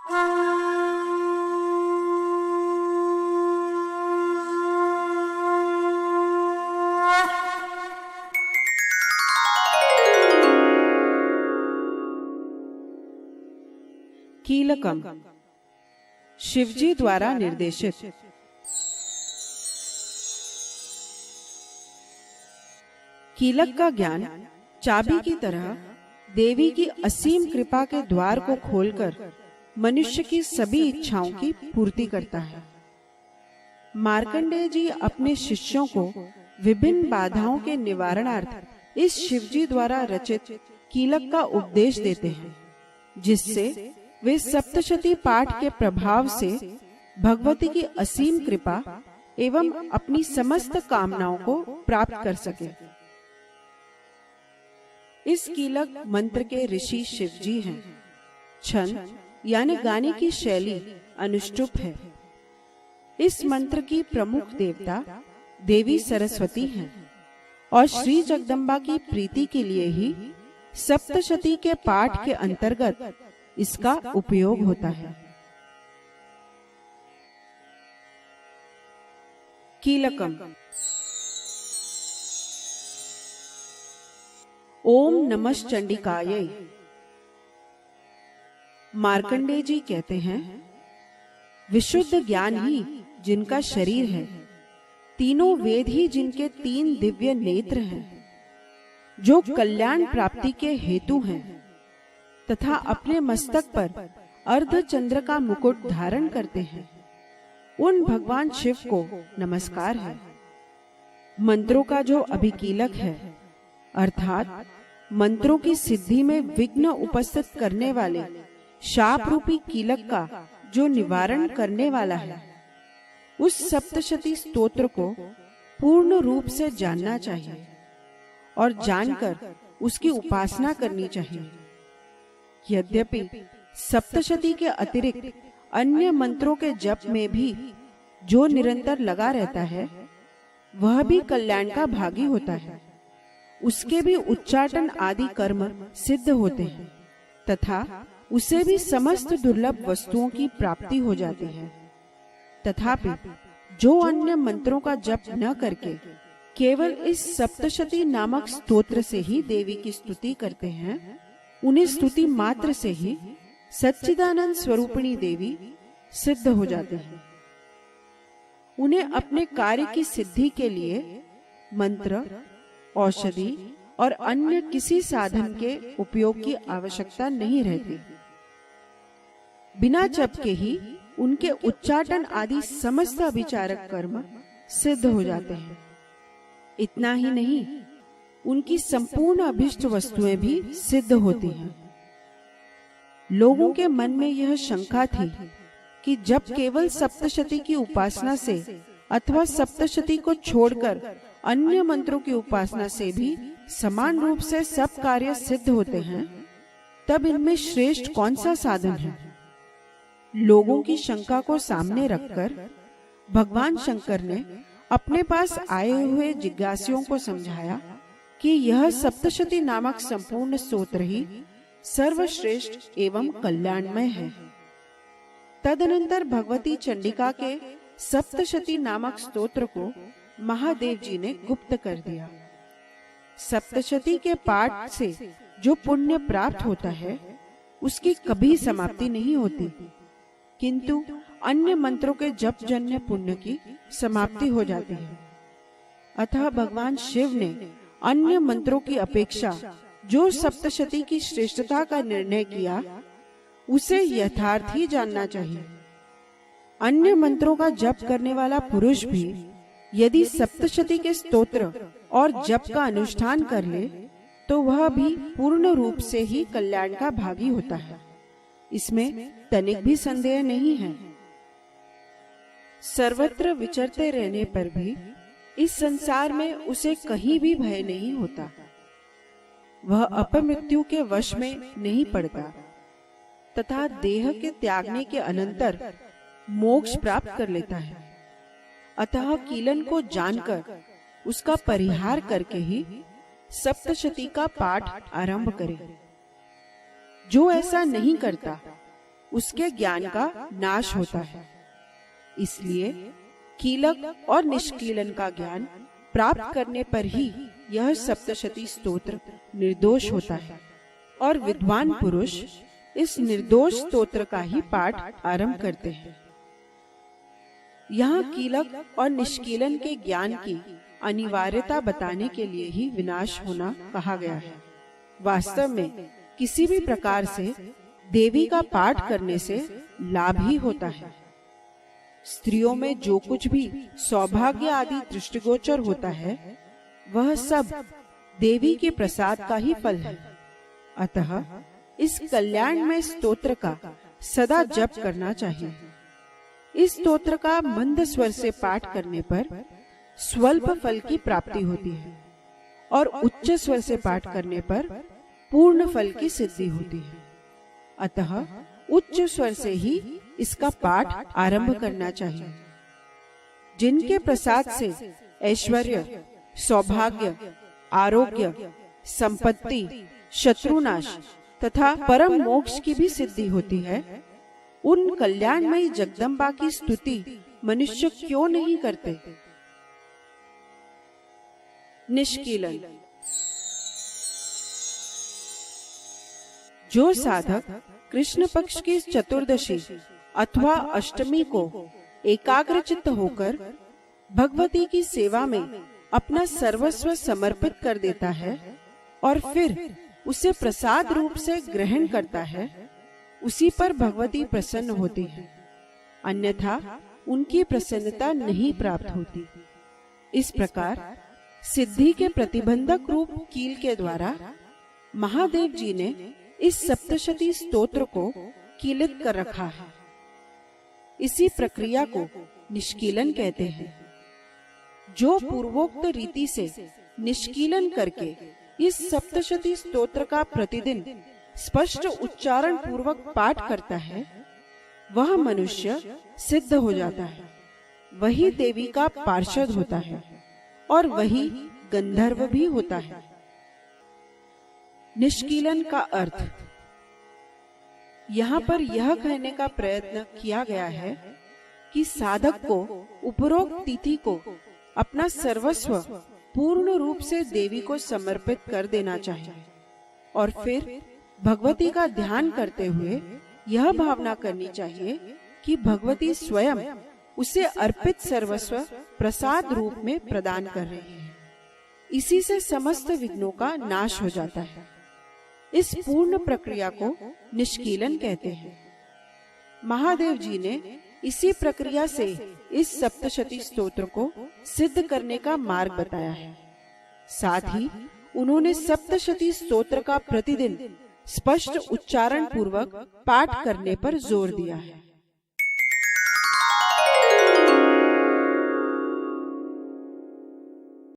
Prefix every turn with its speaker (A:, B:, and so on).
A: कीलकम शिवजी द्वारा निर्देशित। कीलक का ज्ञान चाबी की तरह देवी की असीम कृपा के द्वार को खोलकर मनुष्य की सभी इच्छाओं की पूर्ति करता है। मार्कंडेय जी अपने शिष्यों को विभिन्न बाधाओं के निवारणार्थ इस शिवजी द्वारा रचित कीलक का उपदेश देते हैं, जिससे वे सप्तशती पाठ के प्रभाव से भगवती की असीम कृपा एवं अपनी समस्त कामनाओं को प्राप्त कर सके। इस कीलक मंत्र के ऋषि शिवजी हैं। छंद यानी गाने की शैली अनुष्टुप है। इस मंत्र की प्रमुख देवता देवी सरस्वती हैं और श्री जगदम्बा की प्रीति के लिए ही सप्तशती के पाठ के अंतर्गत इसका उपयोग होता है। कीलकम। ओम नमश्चंडिकायै। मार्कंडेय जी कहते हैं, विशुद्ध ज्ञान ही जिनका शरीर है, तीनों वेद ही जिनके तीन दिव्य नेत्र हैं, जो कल्याण प्राप्ति के हेतु हैं तथा अपने मस्तक पर अर्ध चंद्र का मुकुट धारण करते हैं, उन भगवान शिव को नमस्कार है। मंत्रों का जो अभिकीलक है, अर्थात मंत्रों की सिद्धि में विघ्न उपस्थित करने वाले शाप रूपी कीलक का जो निवारण करने वाला है, उस सप्तशती स्तोत्र को पूर्ण रूप से जानना चाहिए और जानकर उसकी उपासना करनी चाहिए। यद्यपि सप्तशती के अतिरिक्त अन्य मंत्रों के जप में भी जो निरंतर लगा रहता है, वह भी कल्याण का भागी होता है। उसके भी उच्चाटन आदि कर्म सिद्ध होते हैं तथा उसे भी समस्त दुर्लभ वस्तुओं की प्राप्ति हो जाती है। तथापि जो अन्य मंत्रों का जप न करके केवल इस सप्तशती नामक स्तोत्र से ही देवी की स्तुति करते हैं, उन्हें स्तुति मात्र से ही सच्चिदानंद स्वरूपिणी देवी सिद्ध हो जाते हैं। उन्हें अपने कार्य की सिद्धि के लिए मंत्र, औषधि और अन्य किसी साधन के उपयोग की आवश्यकता नहीं रहती। बिना जप के ही उनके उच्चाटन आदि समस्त अभिचारक कर्म सिद्ध हो जाते हैं। इतना ही नहीं, उनकी संपूर्ण अभिष्ट वस्तुएं भी सिद्ध होती हैं। लोगों के मन में यह शंका थी कि जब केवल सप्तशती की उपासना से अथवा सप्तशती को छोड़कर अन्य मंत्रों की उपासना से भी समान रूप से सब कार्य सिद्ध होते हैं, तब इनमें श्रेष्ठ कौन सा साधन है? लोगों की शंका को सामने रखकर भगवान शंकर ने अपने पास आए हुए जिज्ञासुओं को समझाया कि यह सप्तशती नामक संपूर्ण स्तोत्र ही सर्वश्रेष्ठ एवं कल्याणमय है। तदनंतर भगवती चंडिका के सप्तशती नामक स्तोत्र को महादेव जी ने गुप्त कर दिया। सप्तशती के पाठ से जो पुण्य प्राप्त होता है, उसकी कभी समाप्ति नहीं होती, किंतु अन्य मंत्रों के जप जन्य पुण्य की समाप्ति हो जाती है। अतः भगवान शिव ने अन्य मंत्रों की अपेक्षा जो सप्तशती की श्रेष्ठता का निर्णय किया, उसे यथार्थ ही जानना चाहिए। अन्य मंत्रों का जप करने वाला पुरुष भी यदि सप्तशती के स्तोत्र और जप का अनुष्ठान कर ले, तो वह भी पूर्ण रूप से ही कल्याण का भागी होता है। इसमें तनिक भी संदेह नहीं है। सर्वत्र विचरते रहने पर भी इस संसार में उसे कहीं भी भय नहीं होता। वह अपमृत्यु के वश में नहीं पड़ता तथा देह के त्यागने के अनंतर मोक्ष प्राप्त कर लेता है। अतः कीलन को जानकर उसका परिहार करके ही सप्तशती का पाठ आरंभ करे। जो ऐसा नहीं करता, उसके ज्ञान का नाश होता है। इसलिए कीलक और निष्कीलन का ज्ञान प्राप्त करने पर ही यह सप्तशती स्तोत्र निर्दोष होता है और विद्वान पुरुष इस निर्दोष स्तोत्र का ही पाठ आरंभ करते हैं। यहाँ कीलक और निष्कीलन के ज्ञान की अनिवार्यता बताने के लिए ही विनाश होना कहा गया है। वास्तव में किसी भी प्रकार से देवी का पाठ करने से लाभ ही होता है। स्त्रियों में जो कुछ भी सौभाग्य आदि दृष्टिगोचर होता है वह सब देवी के प्रसाद का ही फल है। अतः इस कल्याण में स्तोत्र का सदा जप करना चाहिए। इस स्तोत्र का मंद स्वर से पाठ करने पर स्वल्प फल की प्राप्ति होती है और उच्च स्वर से पाठ करने पर पूर्ण फल की सिद्धि होती है। अतः उच्च स्वर से ही इसका पाठ आरंभ करना चाहिए। जिनके प्रसाद से ऐश्वर्य, सौभाग्य, आरोग्य, संपत्ति, शत्रुनाश तथा परम मोक्ष की भी सिद्धि होती है, उन कल्याणमयी जगदम्बा की स्तुति मनुष्य क्यों नहीं करते। निष्कीलन। जो साधक कृष्ण पक्ष की चतुर्दशी अथवा अष्टमी को एकाग्रचित्त होकर भगवती की सेवा में अपना सर्वस्व समर्पित कर देता है और फिर उसे प्रसाद रूप से ग्रहण करता है, उसी पर भगवती प्रसन्न होती है, अन्यथा उनकी प्रसन्नता नहीं प्राप्त होती। इस प्रकार सिद्धि के प्रतिबंधक रूप कील के द्वारा महादेव जी ने इस सप्तशती स्तोत्र को कीलित कर रखा है। इसी प्रक्रिया को निष्कीलन कहते हैं। जो पूर्वोक्त रीति से निष्कीलन करके इस सप्तशती स्तोत्र का प्रतिदिन स्पष्ट उच्चारण पूर्वक पाठ करता है, वह मनुष्य सिद्ध हो जाता है, वही देवी का पार्षद होता है और वही गंधर्व भी होता है। निष्कीलन का अर्थ। यहाँ पर यह कहने का प्रयत्न किया गया है कि साधक को उपरोक्त तिथि को अपना सर्वस्व पूर्ण रूप से देवी को समर्पित कर देना चाहिए और फिर भगवती का ध्यान करते हुए यह भावना करनी चाहिए कि भगवती स्वयं उसे अर्पित सर्वस्व प्रसाद रूप में प्रदान कर रही है। इसी से समस्त विघ्नों का नाश हो जाता है। इस पूर्ण प्रक्रिया को निष्कीलन कहते हैं। महादेव जी ने इसी प्रक्रिया से इस सप्तशती स्तोत्र को सिद्ध करने का मार्ग बताया है। साथ ही उन्होंने सप्तशती स्तोत्र का प्रतिदिन स्पष्ट उच्चारण पूर्वक पाठ करने पर जोर दिया है।